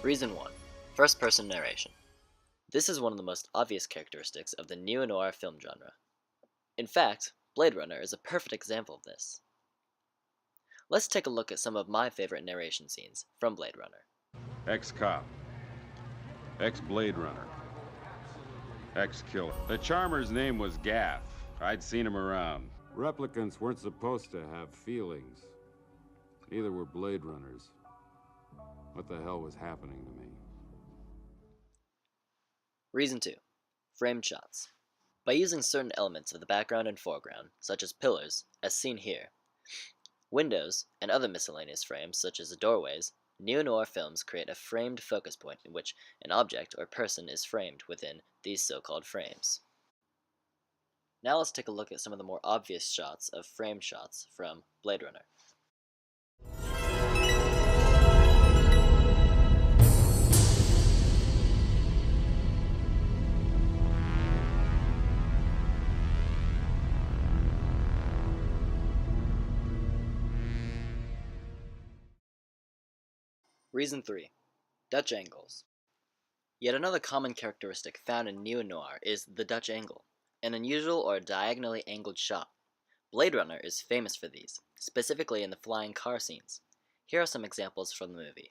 Reason 1. First-person narration. This is one of the most obvious characteristics of the neo-noir film genre. In fact, Blade Runner is a perfect example of this. Let's take a look at some of my favorite narration scenes from Blade Runner. Ex-cop. Ex-Blade Runner. Ex-killer. The charmer's name was Gaff. I'd seen him around. Replicants weren't supposed to have feelings. Neither were Blade Runners. What the hell was happening to me? Reason 2. Framed shots. By using certain elements of the background and foreground, such as pillars, as seen here, windows, and other miscellaneous frames, such as doorways, neo-noir films create a framed focus point in which an object or person is framed within these so-called frames. Now let's take a look at some of the more obvious shots of framed shots from Blade Runner. Reason 3. Dutch angles. Yet another common characteristic found in neo-noir is the Dutch angle, an unusual or diagonally angled shot. Blade Runner is famous for these, specifically in the flying car scenes. Here are some examples from the movie.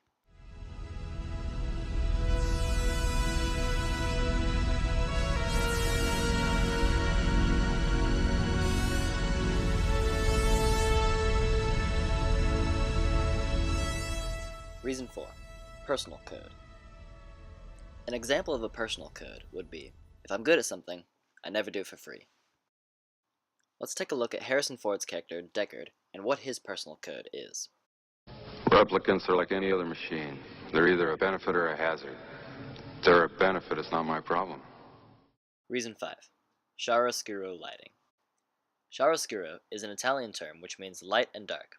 Reason 4. Personal code. An example of a personal code would be, if I'm good at something, I never do it for free. Let's take a look at Harrison Ford's character, Deckard, and what his personal code is. Replicants are like any other machine. They're either a benefit or a hazard. If they're a benefit, it's not my problem. Reason 5. Chiaroscuro lighting. Chiaroscuro is an Italian term which means light and dark,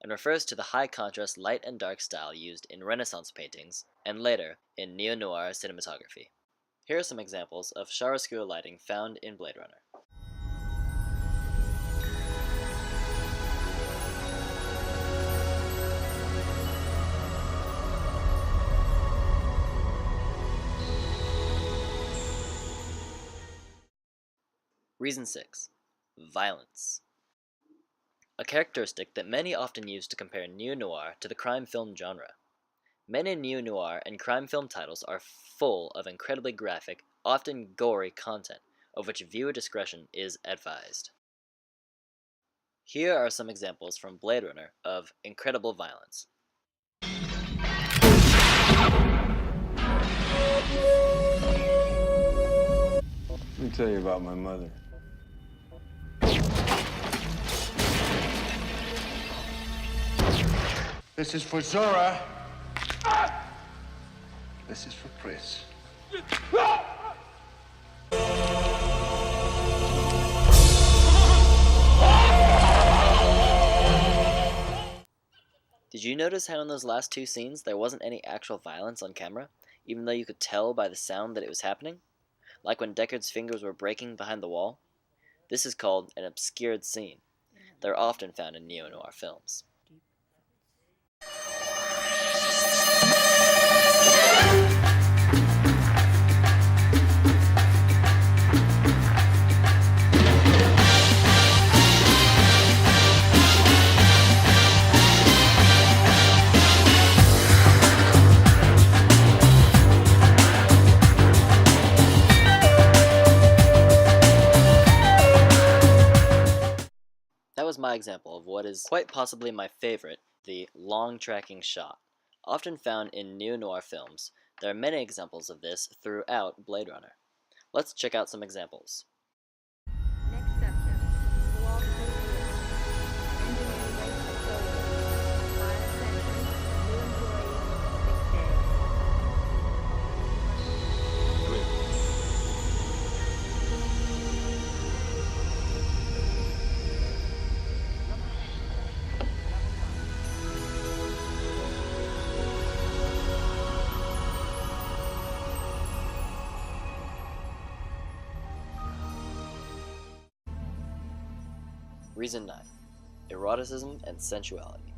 and refers to the high-contrast light and dark style used in Renaissance paintings and later in neo-noir cinematography. Here are some examples of chiaroscuro lighting found in Blade Runner. Reason 6. Violence. A characteristic that many often use to compare neo-noir to the crime film genre. Many neo-noir and crime film titles are full of incredibly graphic, often gory content, of which viewer discretion is advised. Here are some examples from Blade Runner of incredible violence. Let me tell you about my mother. This is for Zora. This is for Chris. Did you notice how in those last two scenes there wasn't any actual violence on camera, even though you could tell by the sound that it was happening? Like when Deckard's fingers were breaking behind the wall? This is called an obscured scene. They're often found in neo-noir films. That was my example of what is quite possibly my favorite, the long tracking shot. Often found in neo-noir films, there are many examples of this throughout Blade Runner. Let's check out some examples. Next subject, Wall Street. Engineering waste facility. Fire sentence. New employee. 6 days. Reason 9. Eroticism and sensuality.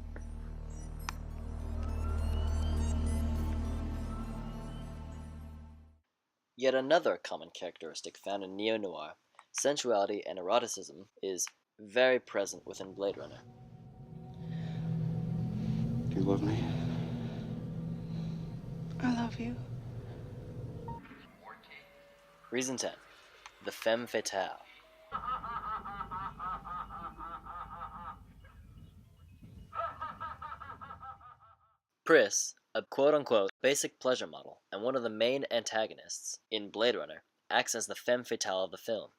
Yet another common characteristic found in neo-noir, sensuality and eroticism, is very present within Blade Runner. Do you love me? I love you. Reason 10. The femme fatale. Pris, a quote-unquote basic pleasure model and one of the main antagonists in Blade Runner, acts as the femme fatale of the film.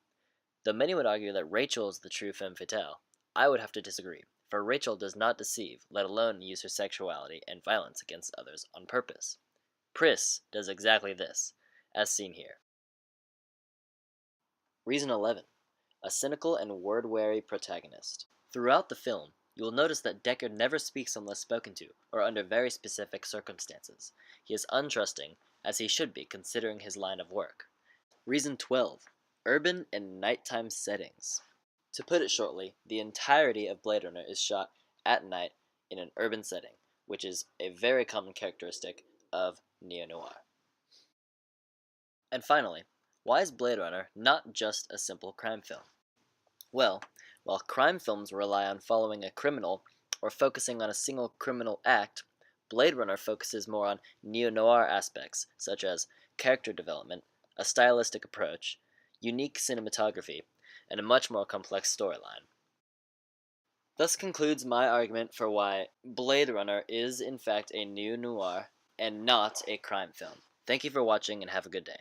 Though many would argue that Rachel is the true femme fatale, I would have to disagree, for Rachel does not deceive, let alone use her sexuality and violence against others on purpose. Pris does exactly this, as seen here. Reason 11. A cynical and word-wary protagonist. Throughout the film, you will notice that Deckard never speaks unless spoken to, or under very specific circumstances. He is untrusting, as he should be considering his line of work. Reason 12. Urban and nighttime settings. To put it shortly, the entirety of Blade Runner is shot at night in an urban setting, which is a very common characteristic of neo-noir. And finally, why is Blade Runner not just a simple crime film? Well, while crime films rely on following a criminal or focusing on a single criminal act, Blade Runner focuses more on neo-noir aspects such as character development, a stylistic approach, unique cinematography, and a much more complex storyline. Thus concludes my argument for why Blade Runner is in fact a neo-noir and not a crime film. Thank you for watching and have a good day.